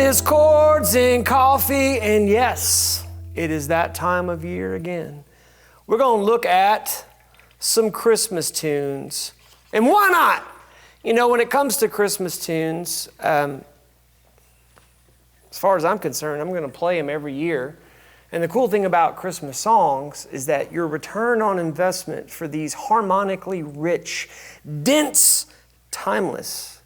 is Chords and Coffee, and yes, it is that time of year again. We're going to look at some Christmas tunes, and why not? You know, when it comes to Christmas tunes, as far as I'm concerned, I'm going to play them every year. And the cool thing about Christmas songs is that your return on investment for these harmonically rich, dense, timeless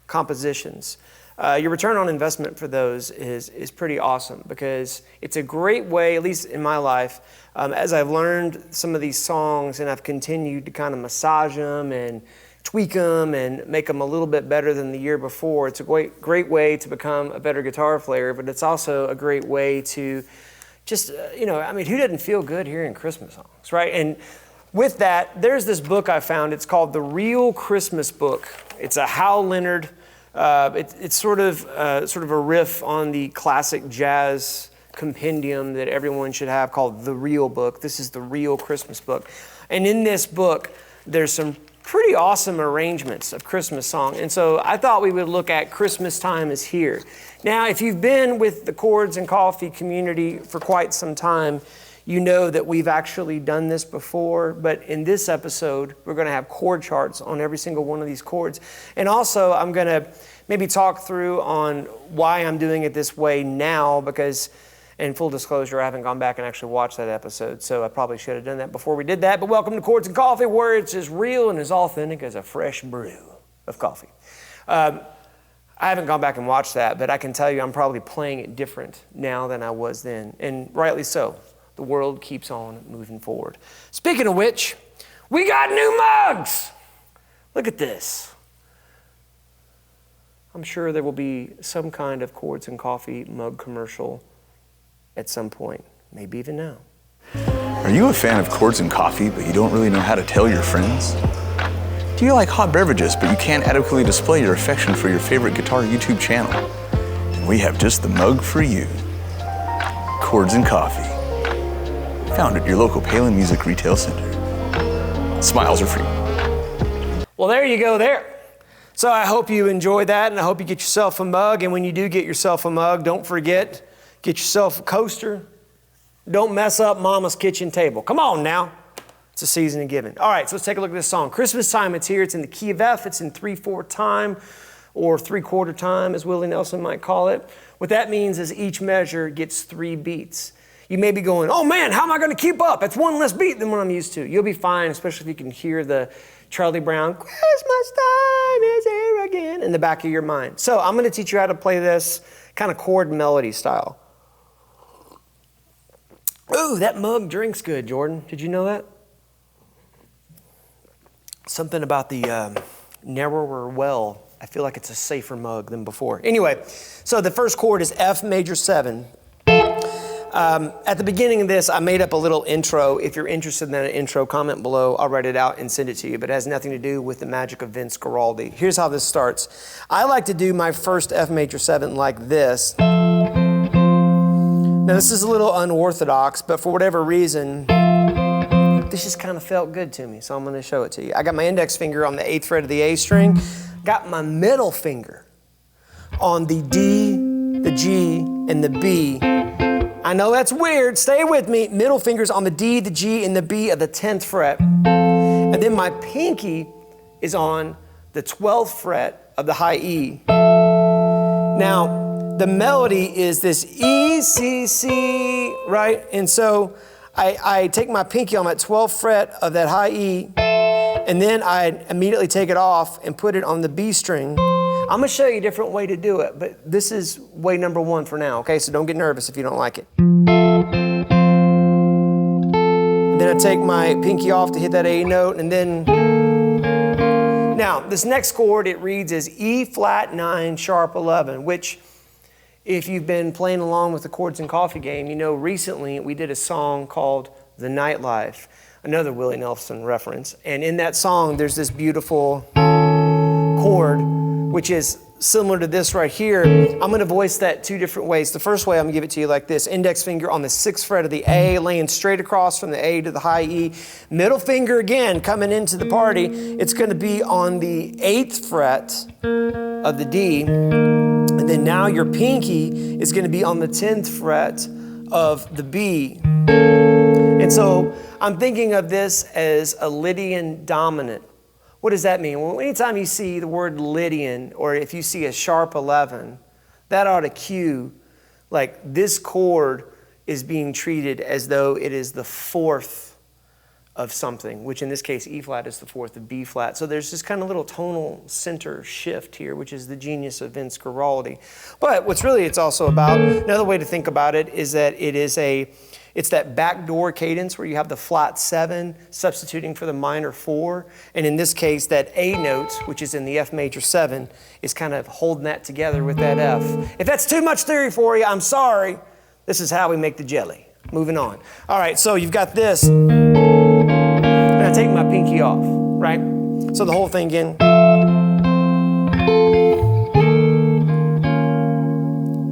compositions, your return on investment for those is pretty awesome, because it's a great way, at least in my life, as I've learned some of these songs and I've continued to kind of massage them and tweak them and make them a little bit better than the year before. It's a great way to become a better guitar player, but it's also a great way to just, who doesn't feel good hearing Christmas songs, right? And with that, there's this book I found. It's called The Real Christmas Book. It's a Hal Leonard. It's sort of a riff on the classic jazz compendium that everyone should have called The Real Book. This is The Real Christmas Book. And in this book, there's some pretty awesome arrangements of Christmas song. And so I thought we would look at Christmas Time Is Here. Now, if you've been with the Chords and Coffee community for quite some time, you know that we've actually done this before, but in this episode, we're going to have chord charts on every single one of these chords. And also, I'm going to maybe talk through on why I'm doing it this way now, because, in full disclosure, I haven't gone back and actually watched that episode, so I probably should have done that before we did that. But welcome to Chords and Coffee, where it's as real and as authentic as a fresh brew of coffee. I haven't gone back and watched that, but I can tell you I'm probably playing it different now than I was then, and rightly so. The world keeps on moving forward. Speaking of which, we got new mugs. Look at this. I'm sure there will be some kind of Chords and Coffee mug commercial at some point, maybe even now. Are you a fan of Chords and Coffee, but you don't really know how to tell your friends? Do you like hot beverages, but you can't adequately display your affection for your favorite guitar YouTube channel? Then we have just the mug for you. Chords and Coffee. Found at your local Palen Music Retail Center. Smiles are free. Well, there you go there. So I hope you enjoy that, and I hope you get yourself a mug. And when you do get yourself a mug, don't forget, get yourself a coaster. Don't mess up Mama's kitchen table. Come on now. It's a season of giving. All right, so let's take a look at this song. Christmas Time, it's here. It's in the key of F. It's in 3/4 time, or 3/4 time, as Willie Nelson might call it. What that means is each measure gets 3 beats. You may be going, oh man, how am I going to keep up? That's one less beat than what I'm used to. You'll be fine, especially if you can hear the Charlie Brown, Christmas time is here again, in the back of your mind. So I'm going to teach you how to play this kind of chord melody style. Ooh, that mug drinks good, Jordan. Did you know that? Something about the narrower well. I feel like it's a safer mug than before. Anyway, so the first chord is F major 7. At the beginning of this, I made up a little intro. If you're interested in that intro, comment below. I'll write it out and send it to you, but it has nothing to do with the magic of Vince Guaraldi. Here's how this starts. I like to do my first F major 7 like this. Now, this is a little unorthodox, but for whatever reason, this just kind of felt good to me, so I'm going to show it to you. I got my index finger on the 8th fret of the A string, got my middle finger on the D, the G, and the B. I know that's weird, stay with me. Middle finger's on the D, the G, and the B of the 10th fret. And then my pinky is on the 12th fret of the high E. Now, the melody is this E, C, C, right? And so I take my pinky on that 12th fret of that high E, and then I immediately take it off and put it on the B string. I'm going to show you a different way to do it, but this is way number 1 for now, okay? So don't get nervous if you don't like it. Then I take my pinky off to hit that A note, and then... Now, this next chord, it reads as E flat 9 sharp 11, which, if you've been playing along with the Chords and Coffee game, you know recently we did a song called The Nightlife, another Willie Nelson reference. And in that song, there's this beautiful chord, which is similar to this right here. I'm going to voice that 2 different ways. The first way, I'm going to give it to you like this. Index finger on the 6th fret of the A, laying straight across from the A to the high E. Middle finger again, coming into the party. It's going to be on the 8th fret of the D. And then now your pinky is going to be on the 10th fret of the B. And so I'm thinking of this as a Lydian dominant. What does that mean? Well, anytime you see the word Lydian, or if you see a sharp 11, that ought to cue, like, this chord is being treated as though it is the fourth of something, which in this case, E flat is the fourth of B flat. So there's this kind of little tonal center shift here, which is the genius of Vince Guaraldi. But what's really it's also about, another way to think about it is that it's that backdoor cadence where you have the flat 7 substituting for the minor 4. And in this case, that A note, which is in the F major 7, is kind of holding that together with that F. If that's too much theory for you, I'm sorry. This is how we make the jelly. Moving on. All right, so you've got this. And I take my pinky off, right? So the whole thing again.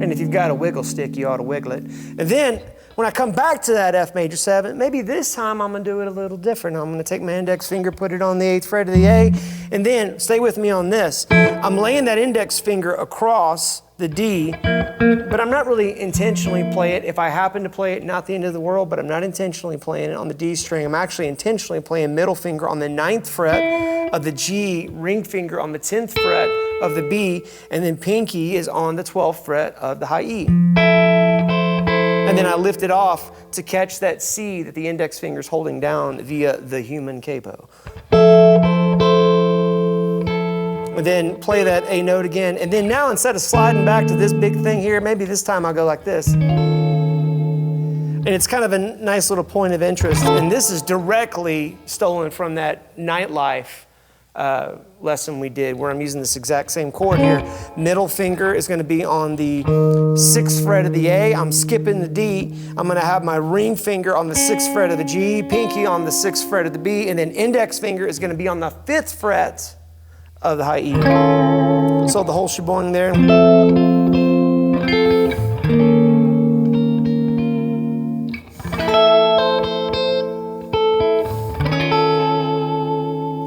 And if you've got a wiggle stick, you ought to wiggle it. And then when I come back to that F major 7, maybe this time I'm going to do it a little different. I'm going to take my index finger, put it on the 8th fret of the A, and then, stay with me on this, I'm laying that index finger across the D, but I'm not really intentionally playing it. If I happen to play it, not the end of the world, but I'm not intentionally playing it on the D string. I'm actually intentionally playing middle finger on the 9th fret of the G, ring finger on the 10th fret of the B, and then pinky is on the 12th fret of the high E. And then I lift it off to catch that C that the index finger is holding down via the human capo. And then play that A note again. And then now, instead of sliding back to this big thing here, maybe this time I'll go like this. And it's kind of a nice little point of interest. And this is directly stolen from that nightlife lesson we did, where I'm using this exact same chord here. Middle finger is going to be on the 6th fret of the A. I'm skipping the D. I'm going to have my ring finger on the 6th fret of the G, pinky on the 6th fret of the B, and then index finger is going to be on the 5th fret of the high E. So the whole shebang there.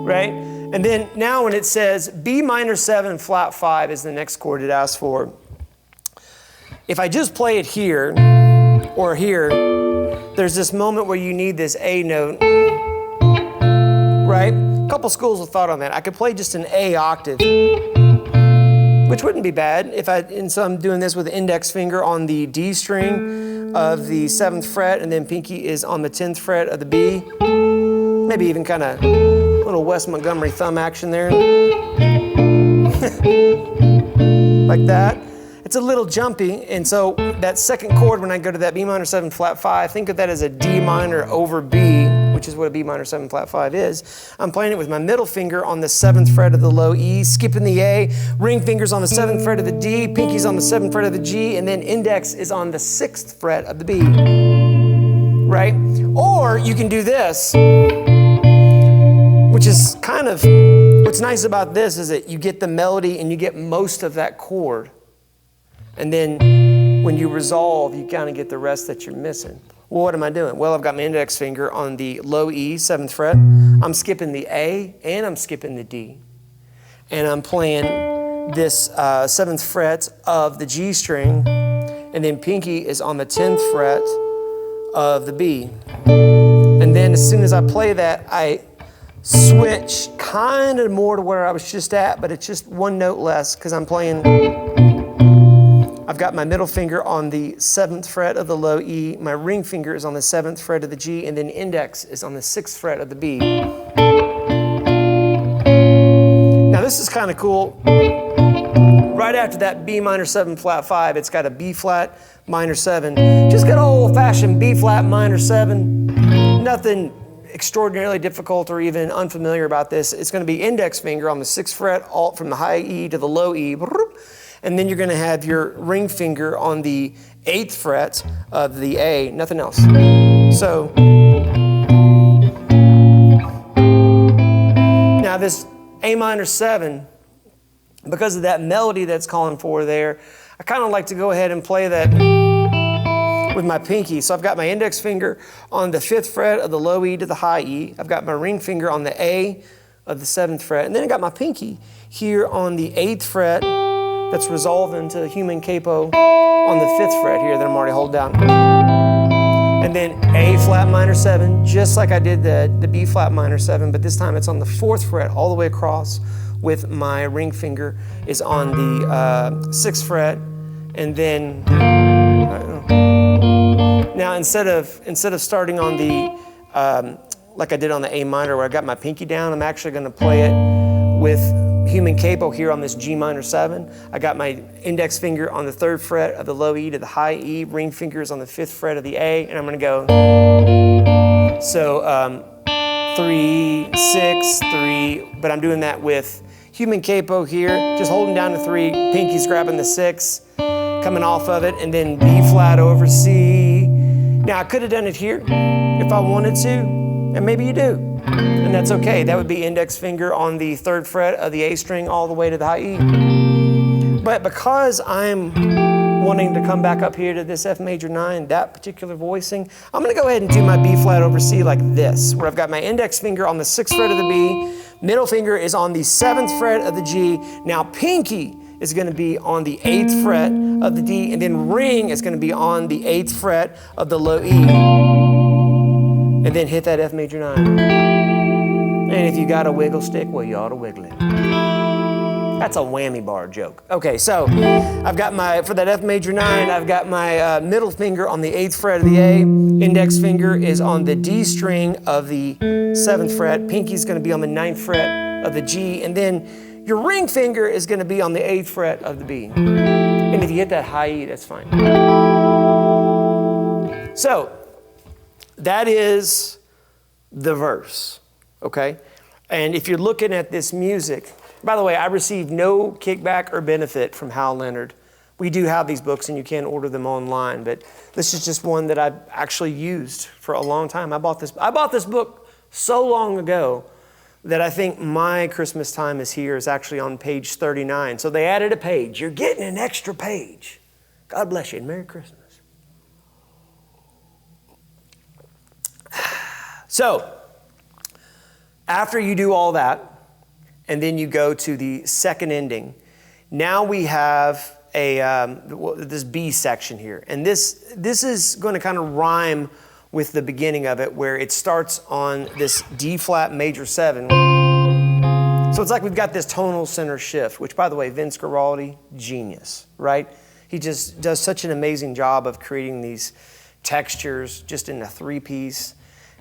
Right? And then now when it says B minor 7 flat 5 is the next chord it asks for. If I just play it here or here, there's this moment where you need this A note, right? A couple schools of thought on that. I could play just an A octave, which wouldn't be bad if I'm doing this with the index finger on the D string of the 7th fret, and then pinky is on the 10th fret of the B. Maybe even kind of little Wes Montgomery thumb action there. Like that. It's a little jumpy, and so that second chord, when I go to that B minor 7 flat 5, think of that as a D minor over B, which is what a B minor 7 flat 5 is. I'm playing it with my middle finger on the 7th fret of the low E, skipping the A, ring fingers on the 7th fret of the D, pinky's on the 7th fret of the G, and then index is on the 6th fret of the B. Right? Or you can do this, which is kind of, what's nice about this is that you get the melody and you get most of that chord. And then when you resolve, you kind of get the rest that you're missing. Well, what am I doing? Well, I've got my index finger on the low E, 7th fret. I'm skipping the A and I'm skipping the D. And I'm playing this 7th fret of the G string, and then pinky is on the 10th fret of the B. And then as soon as I play that, I switch kind of more to where I was just at, but it's just one note less because I'm playing. I've got my middle finger on the 7th fret of the low E, my ring finger is on the 7th fret of the G, and then index is on the 6th fret of the B. Now this is kind of cool. Right after that B minor 7 flat 5, it's got a B flat minor 7. Just got old-fashioned B flat minor 7. Nothing extraordinarily difficult or even unfamiliar about this. It's going to be index finger on the 6th fret, alt from the high E to the low E. And then you're going to have your ring finger on the 8th fret of the A, nothing else. So, now this A minor 7, because of that melody that's calling for there, I kind of like to go ahead and play that with my pinky. So I've got my index finger on the 5th fret of the low E to the high E. I've got my ring finger on the A of the 7th fret. And then I got my pinky here on the 8th fret, that's resolving to human capo on the 5th fret here that I'm already holding down. And then A flat minor 7, just like I did the B flat minor 7, but this time it's on the 4th fret all the way across with my ring finger is on the 6th fret. And then, now instead of starting on the, like I did on the A minor where I got my pinky down, I'm actually gonna play it with human capo here on this G minor 7. I got my index finger on the 3rd fret of the low E to the high E, ring fingers on the 5th fret of the A, and I'm gonna go. So 3, 6, 3, but I'm doing that with human capo here, just holding down the 3, pinky's grabbing the 6, coming off of it, and then B flat over C. Now I could have done it here if I wanted to, and maybe you do. And that's okay. That would be index finger on the 3rd fret of the A string all the way to the high E. But because I'm wanting to come back up here to this F major 9, that particular voicing, I'm gonna go ahead and do my B flat over C like this, where I've got my index finger on the 6th fret of the B, middle finger is on the 7th fret of the G, now pinky is gonna be on the 8th fret of the D, and then ring is gonna be on the 8th fret of the low E. And then hit that F major 9. And if you got a wiggle stick, well, you ought to wiggle it. That's a whammy bar joke. Okay, so I've got for that F major 9, I've got my middle finger on the 8th fret of the A, index finger is on the D string of the 7th fret, pinky's gonna be on the 9th fret of the G, and then your ring finger is gonna be on the 8th fret of the B. And if you hit that high E, that's fine. So, that is the verse, okay? And if you're looking at this music, by the way, I received no kickback or benefit from Hal Leonard. We do have these books and you can order them online, but this is just one that I've actually used for a long time. I bought this book so long ago that I think my Christmas time is here is actually on page 39. So they added a page. You're getting an extra page. God bless you and Merry Christmas. So, after you do all that, and then you go to the second ending, now we have this B section here. And this is going to kind of rhyme with the beginning of it, where it starts on this D flat major 7. So it's like we've got this tonal center shift, which, by the way, Vince Guaraldi, genius, right? He just does such an amazing job of creating these textures just in a 3-piece.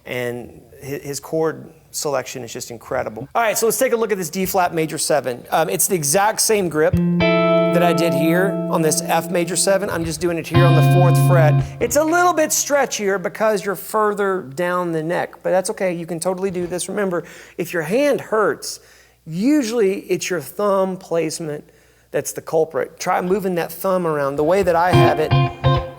And his chord selection is just incredible. All right, so let's take a look at this D flat major 7. It's the exact same grip that I did here on this F major 7. I'm just doing it here on the 4th fret. It's a little bit stretchier because you're further down the neck, but that's okay. You can totally do this. Remember, if your hand hurts, usually it's your thumb placement that's the culprit. Try moving that thumb around. The way that I have it,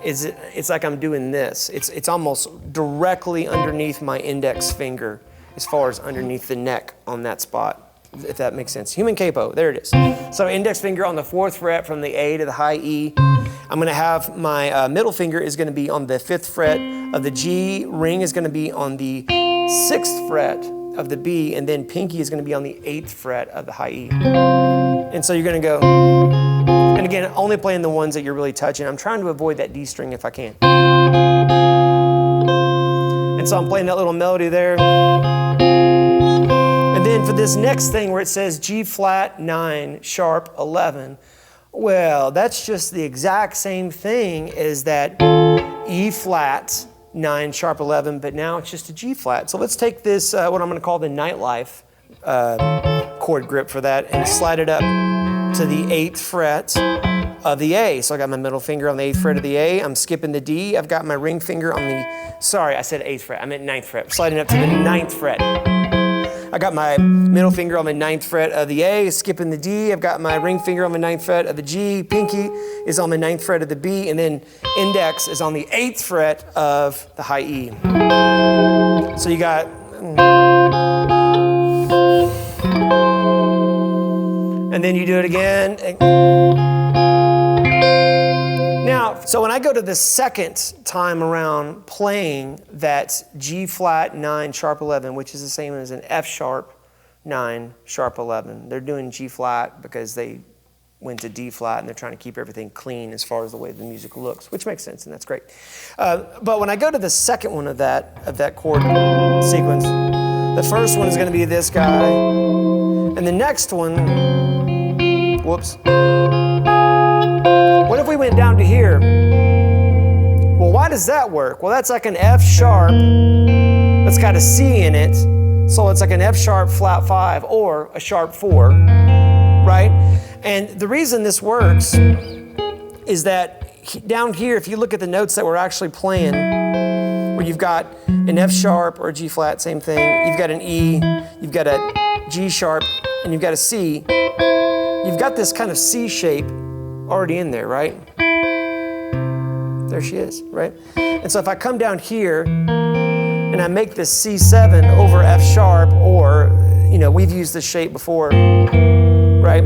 it's like I'm doing this. It's almost directly underneath my index finger as far as underneath the neck on that spot, if that makes sense. Human capo, there it is. So index finger on the 4th fret from the A to the high E. I'm gonna have my middle finger is gonna be on the 5th fret of the G, ring is gonna be on the 6th fret of the B, and then pinky is gonna be on the 8th fret of the high E. And so you're gonna go, and again, only playing the ones that you're really touching. I'm trying to avoid that D string if I can. And so I'm playing that little melody there. And then for this next thing where it says G flat 9 sharp 11, well, that's just the exact same thing as that E flat 9 sharp 11, but now it's just a G flat. So let's take this, what I'm gonna call the nightlife chord grip for that, and slide it up to the 8th fret of the A. So I got my middle finger on the 8th fret of the A. I'm skipping the D. I've got my ring finger on the, sorry, I said 8th fret. I meant 9th fret. Sliding up to the 9th fret. I got my middle finger on the 9th fret of the A, skipping the D. I've got my ring finger on the 9th fret of the G. Pinky is on the 9th fret of the B. And then index is on the 8th fret of the high E. So you got... And then you do it again. Now, so when I go to the second time around playing that G flat 9 sharp 11, which is the same as an F sharp 9 sharp 11, they're doing G flat because they went to D flat, and they're trying to keep everything clean as far as the way the music looks, which makes sense, and that's great. But when I go to the second one of that chord sequence, the first one is going to be this guy, and the next one, whoops. What if we went down to here? Well, why does that work? Well, that's like an F sharp that's got a C in it, so it's like an F sharp flat 5 or a sharp 4, right? And the reason this works is that down here, if you look at the notes that we're actually playing, where you've got an F sharp or a G flat, same thing, you've got an E, you've got a G sharp, and you've got a C, you've got this kind of C shape already in there, right? There she is, right? And so if I come down here and I make this C7 over F sharp, or, we've used this shape before, right?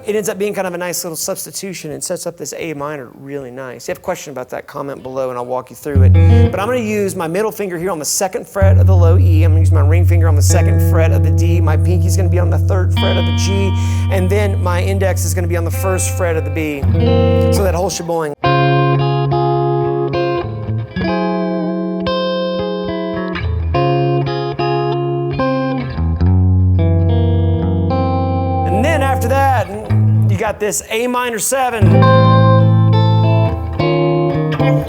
It ends up being kind of a nice little substitution and sets up this A minor really nice. If you have a question about that, comment below and I'll walk you through it. But I'm going to use my middle finger here on the 2nd fret of the low E. I'm going to use my ring finger on the 2nd fret of the D. My pinky is going to be on the 3rd fret of the G. And then my index is going to be on the 1st fret of the B. So that whole shebang. After that, you got this A minor 7.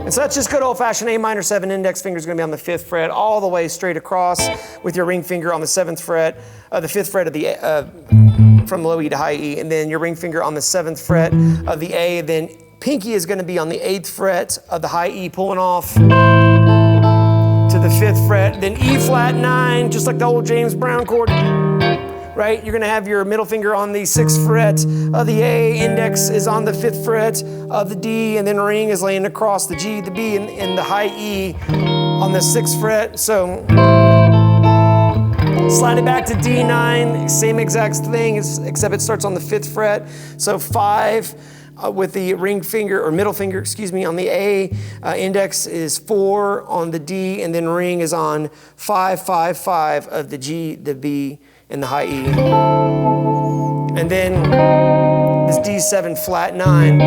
And so that's just good old-fashioned A minor 7. Index finger is going to be on the 5th fret, all the way straight across, with your ring finger on the 7th fret, the 5th fret of the from low E to high E, and then your ring finger on the 7th fret of the A. Then pinky is going to be on the 8th fret of the high E, pulling off to the 5th fret. Then E flat 9, just like the old James Brown chord. Right? You're going to have your middle finger on the 6th fret of the A, index is on the 5th fret of the D, and then ring is laying across the G, the B, and the high E on the 6th fret. So slide it back to D9, same exact thing, except it starts on the 5th fret. So 5 with the ring finger, or middle finger, on the A, index is 4 on the D, and then ring is on 5, 5, 5 of the G, the B, and the high E. And then this D7 flat 9,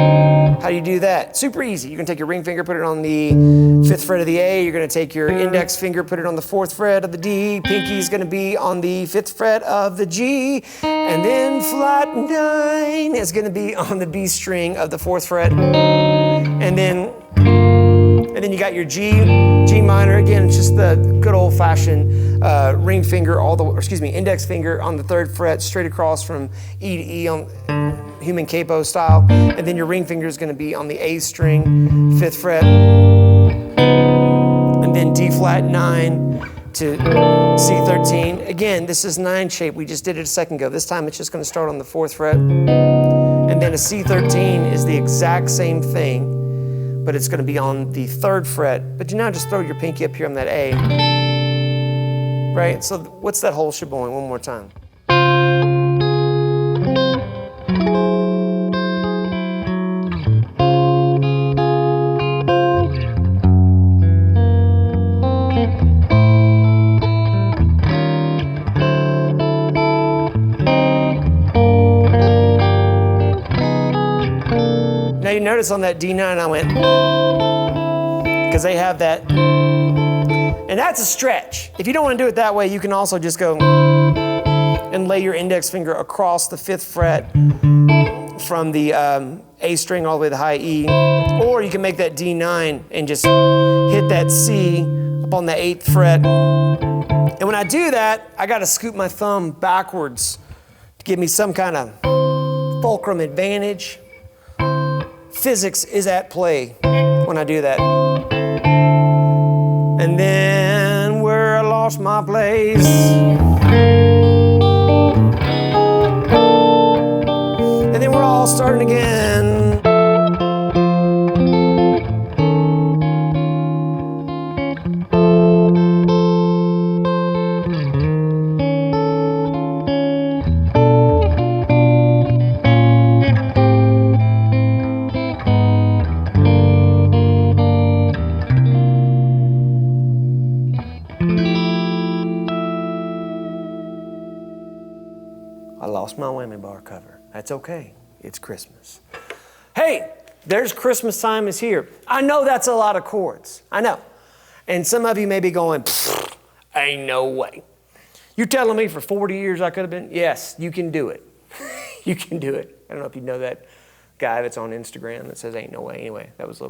how do you do that? Super easy. You're going to take your ring finger, put it on the 5th fret of the A. You're going to take your index finger, put it on the 4th fret of the D. Pinky is going to be on the 5th fret of the G. And then flat 9 is going to be on the B string of the 4th fret. And then you got your G minor. Again, it's just the good old-fashioned ring finger, index finger on the 3rd fret, straight across from E to E on human capo style. And then your ring finger is going to be on the A string, 5th fret. And then D flat 9 to C13. Again, this is 9 shape. We just did it a second ago. This time it's just going to start on the 4th fret. And then a C13 is the exact same thing, but it's going to be on the 3rd fret. But you now just throw your pinky up here on that A. Right? So what's that whole shebang? One more time. Now you notice on that D9 I went, because they have that, and that's a stretch. If you don't want to do it that way, you can also just go and lay your index finger across the 5th fret from the A string all the way to the high E, or you can make that D9 and just hit that C up on the 8th fret. And when I do that, I got to scoop my thumb backwards to give me some kind of fulcrum advantage. Physics is at play when I do that. And then where I lost my place, and then we're all starting again. I lost my whammy bar cover. That's okay. It's Christmas. Hey, there's Christmas time is here. I know that's a lot of chords. I know. And some of you may be going, ain't no way. You're telling me for 40 years I could have been? Yes, you can do it. You can do it. I don't know if you know that guy that's on Instagram that says ain't no way. Anyway, that was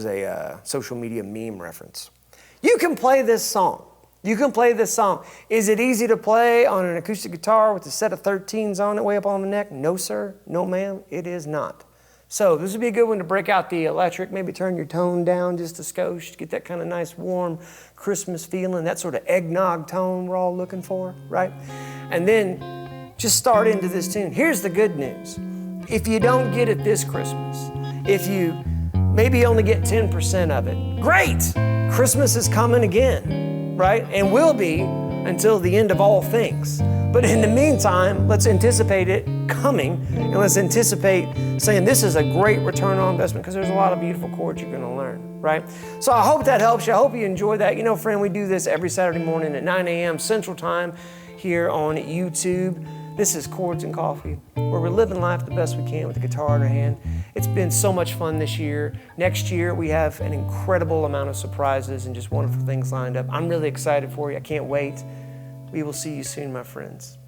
a social media meme reference. You can play this song. You can play this song. Is it easy to play on an acoustic guitar with a set of 13s on it way up on the neck? No, sir. No, ma'am. It is not. So this would be a good one to break out the electric, maybe turn your tone down just a skosh to get that kind of nice warm Christmas feeling, that sort of eggnog tone we're all looking for, right? And then just start into this tune. Here's the good news. If you don't get it this Christmas, if you maybe only get 10% of it, great! Christmas is coming again, right? And will be until the end of all things. But in the meantime, let's anticipate it coming, and let's anticipate saying this is a great return on investment, because there's a lot of beautiful chords you're going to learn, right? So I hope that helps you. I hope you enjoy that. You know, friend, we do this every Saturday morning at 9 a.m. Central Time here on YouTube. This is Chords and Coffee, where we're living life the best we can with the guitar in our hand. It's been so much fun this year. Next year, we have an incredible amount of surprises and just wonderful things lined up. I'm really excited for you. I can't wait. We will see you soon, my friends.